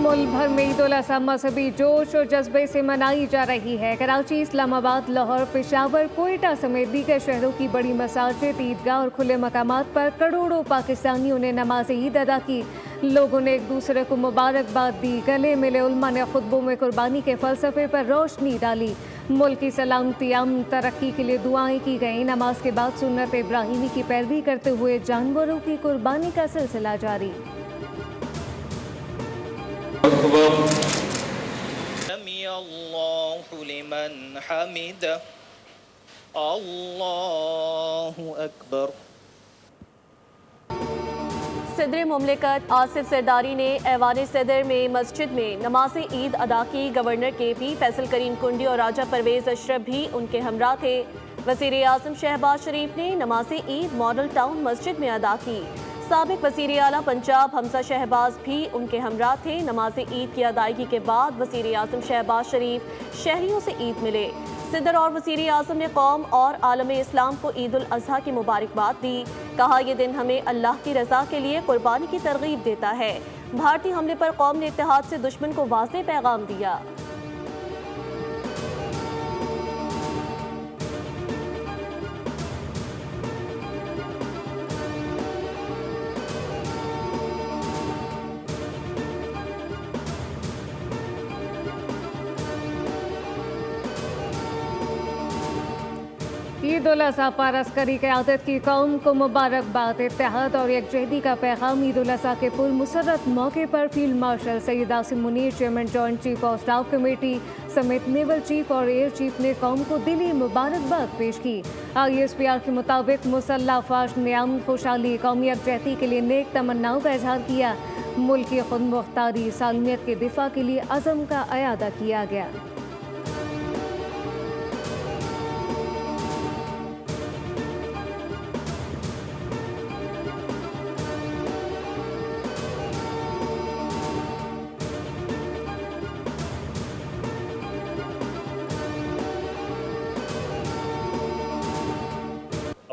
मुल्क भर में ईद उल अज़हा मजहबी जोश और जज्बे से मनाई जा रही है। कराची, इस्लामाबाद, लाहौर, पेशावर, कोयटा समेत दीगर शहरों की बड़ी मसाजिद, ईदगाह और खुले मकामात पर करोड़ों पाकिस्तानियों ने नमाज ईद अदा की। लोगों ने एक दूसरे को मुबारकबाद दी, गले मिले। उलमा ने खुतबों में कुर्बानी के फलसफे पर रोशनी डाली। मुल्क की सलामती, अमन, तरक्की के लिए दुआएं की गईं। नमाज के बाद सुन्नत इब्राहिमी की पैरवी करते हुए जानवरों की कुर्बानी का सिलसिला जारी। سمع الله لمن حمده الله أكبر। सदर मुमलिकत आसिफ सरदारी ने ऐवान सदर में मस्जिद में नमाज ईद अदा की। गवर्नर KP फैसल करीम कुंडी और राजा परवेज अशरफ भी उनके हमरा थे। वज़ीर आज़म शहबाज शरीफ ने नमाज ईद मॉडल टाउन मस्जिद में अदा की। साबिक वज़ीर आला पंजाब हमजा शहबाज भी उनके हमरा थे। नमाज ईद की अदायगी के बाद वज़ीर आज़म शहबाज शरीफ शहरियों से ईद मिले। सदर और वज़ीर आज़म ने कौम और आलम इस्लाम को ईद उल अज़हा की मुबारकबाद दी। कहा, ये दिन हमें अल्लाह की रज़ा के लिए कुर्बानी की तरगीब देता है। भारतीय हमले पर कौम ने इत्तेहाद से दुश्मन को वाज़ेह पैगाम दिया। ईद उल अज़हा पर अस्करी क़यादत की कौम को मुबारकबाद। इत्तेहाद और यकजहती का पैगाम। ईद उल अज़हा के पुरमसरत मौके पर field marshal Syed Asim Munir, chairman joint chief of staff committee समेत नेवल चीफ और एयर चीफ ने कौम को दिली मुबारकबाद पेश की। ISPR के मुताबिक मुसल्लह अफ़वाज ने अमन, खुशहाली, कौमी यकजहती के लिए नेक तमन्नाओं का इजहार किया। मुल्क की खुद मुख्तारी, सालमियत के दिफा के लिए अज़म का अयादा किया गया।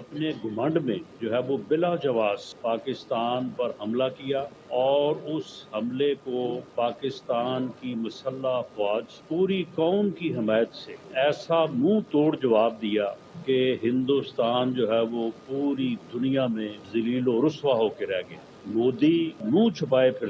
अपने घुमंड में जो है वो बिला जवाज पाकिस्तान पर हमला किया और उस हमले को पाकिस्तान की मुसल्लह अफवाज पूरी कौम की हिमायत से ऐसा मुंह तोड़ जवाब दिया कि हिंदुस्तान जो है वो पूरी दुनिया में ज़लील और रुस्वा होकर रह गया। मोदी मुंह छुपाए फिर